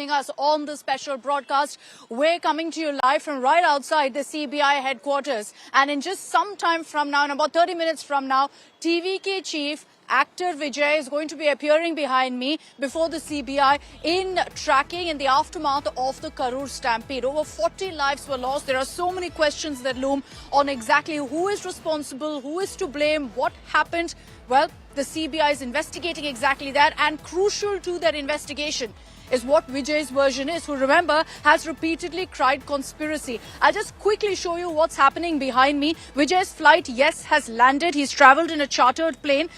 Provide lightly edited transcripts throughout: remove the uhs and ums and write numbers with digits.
joining us on the special broadcast. We're coming to you live from right outside the CBI headquarters. And in just some time from now, in about 30 minutes from now, TVK chief actor Vijay is going to be appearing behind me before the CBI in tracking in the aftermath of the Karur stampede. Over 40 lives were lost. There are so many questions that loom on exactly who is responsible, who is to blame, what happened. Well, the CBI is investigating exactly that, and crucial to that investigation is what Vijay's version is, who, remember, has repeatedly cried conspiracy. I'll just quickly show you what's happening behind me. Vijay's flight, yes, has landed. He's travelled in a chartered plane.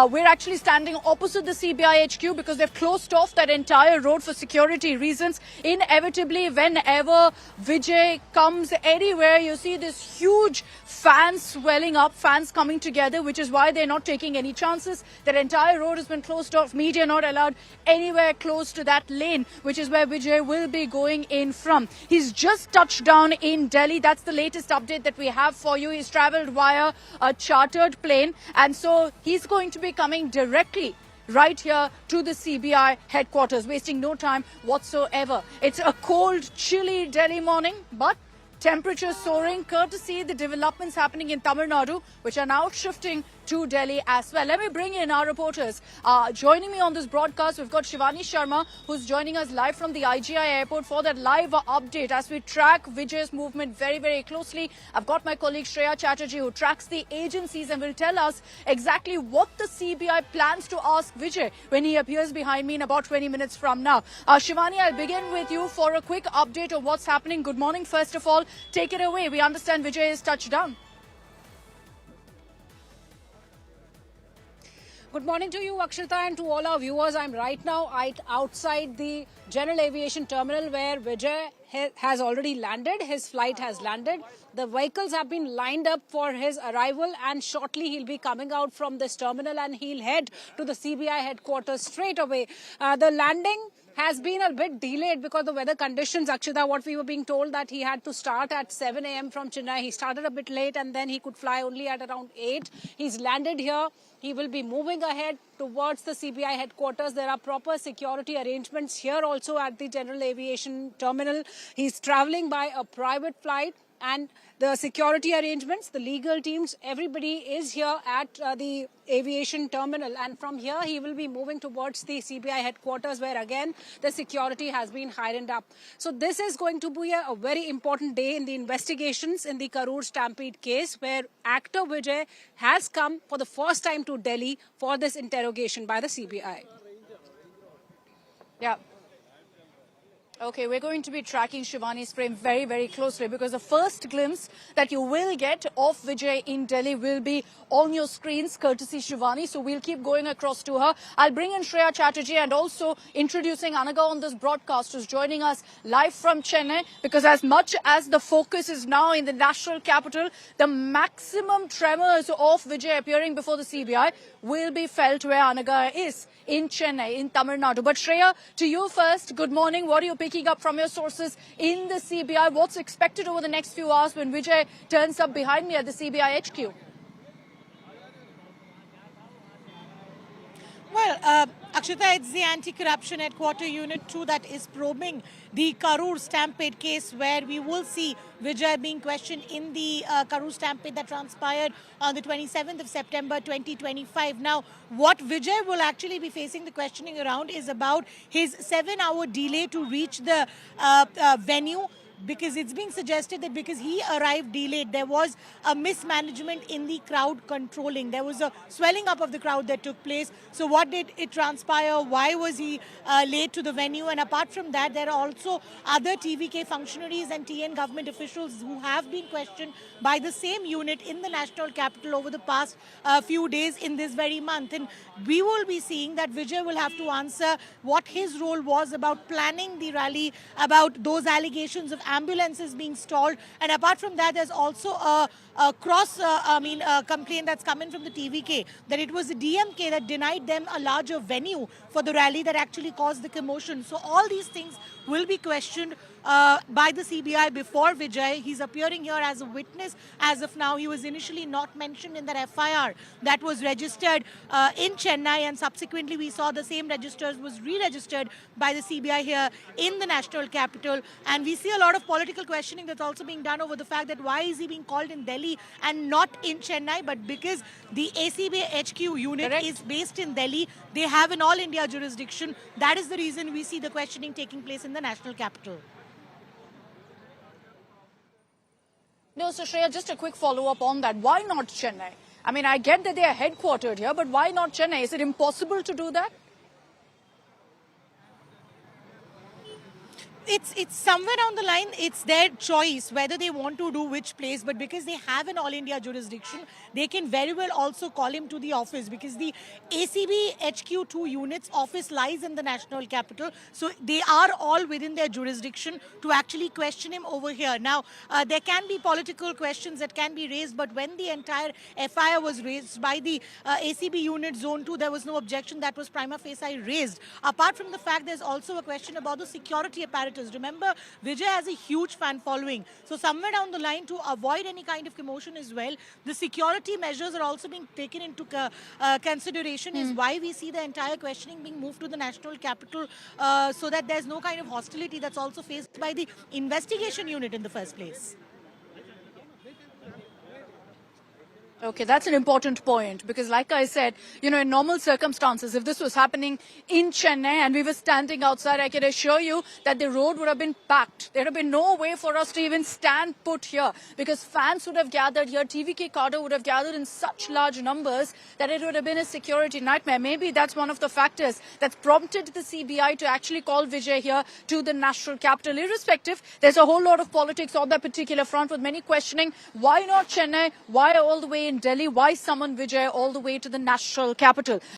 We're actually standing opposite the CBI HQ because they've closed off that entire road for security reasons. Inevitably, whenever Vijay comes anywhere, you see this huge fans swelling up, fans coming together, which is why they're not taking any chances. That entire road has been closed off. Media not allowed anywhere close to that lane, which is where Vijay will be going in from. He's just touched down in Delhi. That's the latest update that we have for you. He's travelled via a chartered plane, and so he's going to be coming directly right here to the CBI headquarters, wasting no time whatsoever. It's a cold, chilly Delhi morning, but temperatures soaring, courtesy the developments happening in Tamil Nadu, which are now shifting to Delhi as well. Let me bring in our reporters. Joining me on this broadcast, we've got Shivani Sharma, who's joining us live from the IGI airport for that live update as we track Vijay's movement very, very closely. I've got my colleague Shreya Chatterjee, who tracks the agencies and will tell us exactly what the CBI plans to ask Vijay when he appears behind me in about 20 minutes from now. Shivani, I'll begin with you for a quick update of what's happening. Good morning, first of all. Take it away. We understand Vijay is touched down. Good morning to you, Akshita, and to all our viewers. I'm right now outside the General Aviation Terminal where Vijay has already landed. His flight has landed. The vehicles have been lined up for his arrival, and shortly he'll be coming out from this terminal and he'll head to the CBI headquarters straight away. The landing has been a bit delayed because of the weather conditions, Akshita. What we were being told that he had to start at 7 a.m. from Chennai. He started a bit late and then he could fly only at around 8. He's landed here. He will be moving ahead towards the CBI headquarters. There are proper security arrangements here also at the General Aviation Terminal. He's traveling by a private flight, and the security arrangements, the legal teams, everybody is here at the aviation terminal. And from here, he will be moving towards the CBI headquarters where again, the security has been heightened up. So this is going to be a very important day in the investigations in the Karur stampede case, where actor Vijay has come for the first time to Delhi for this interrogation by the CBI. Yeah. Okay, we're going to be tracking Shivani's frame very, very closely because the first glimpse that you will get of Vijay in Delhi will be on your screens, courtesy Shivani. So we'll keep going across to her. I'll bring in Shreya Chatterjee and also introducing Anaga on this broadcast, who's joining us live from Chennai, because as much as the focus is now in the national capital, the maximum tremors of Vijay appearing before the CBI will be felt where Anaga is, in Chennai, in Tamil Nadu. But Shreya, to you first, good morning. What are you picking up from your sources in the CBI? What's expected over the next few hours when Vijay turns up behind me at the CBI HQ? Well, Akshita, it's the Anti-Corruption Headquarter Unit 2 that is probing the Karur stampede case, where we will see Vijay being questioned in the Karur stampede that transpired on the 27th of September 2025. Now, what Vijay will actually be facing the questioning around is about his 7-hour delay to reach the venue, because it's being suggested that because he arrived delayed, there was a mismanagement in the crowd controlling. There was a swelling up of the crowd that took place. So what did it transpire? Why was he late to the venue? And apart from that, there are also other TVK functionaries and TN government officials who have been questioned by the same unit in the national capital over the past few days in this very month. And we will be seeing that Vijay will have to answer what his role was about planning the rally, about those allegations of ambulances being stalled. And apart from that, there's also a complaint that's coming from the TVK that it was the DMK that denied them a larger venue for the rally that actually caused the commotion. So all these things will be questioned by the CBI before Vijay. He's appearing here as a witness as of now. He was initially not mentioned in that FIR that was registered in Chennai, and subsequently we saw the same registers was re-registered by the CBI here in the national capital. And we see a lot of political questioning that's also being done over the fact that why is he being called in Delhi and not in Chennai, but because the ACB HQ unit Correct. is based in Delhi, they have an all India jurisdiction. That is the reason we see the questioning taking place in the national capital. No, so Shreya, just a quick follow-up on that. Why not Chennai? I mean, I get that they are headquartered here, but why not Chennai? Is it impossible to do that? It's somewhere down the line, it's their choice whether they want to do which place, but because they have an all India jurisdiction, they can very well also call him to the office, because the ACB HQ2 unit's office lies in the national capital. So they are all within their jurisdiction to actually question him over here. Now, there can be political questions that can be raised, but when the entire FIR was raised by the ACB unit zone 2, there was no objection that was prima facie raised. Apart from the fact, there's also a question about the security apparatus. Remember, Vijay has a huge fan following. So somewhere down the line, to avoid any kind of commotion as well, the security measures are also being taken into consideration, is why we see the entire questioning being moved to the national capital, so that there's no kind of hostility that's also faced by the investigation unit in the first place. Okay, that's an important point, because like I said, you know, in normal circumstances, if this was happening in Chennai and we were standing outside, I can assure you that the road would have been packed. There would have been no way for us to even stand put here, because fans would have gathered here, TVK cadre would have gathered in such large numbers that it would have been a security nightmare. Maybe that's one of the factors that's prompted the CBI to actually call Vijay here to the national capital. Irrespective, there's a whole lot of politics on that particular front, with many questioning, why not Chennai? Why all the way in Delhi? Why summon Vijay all the way to the national capital?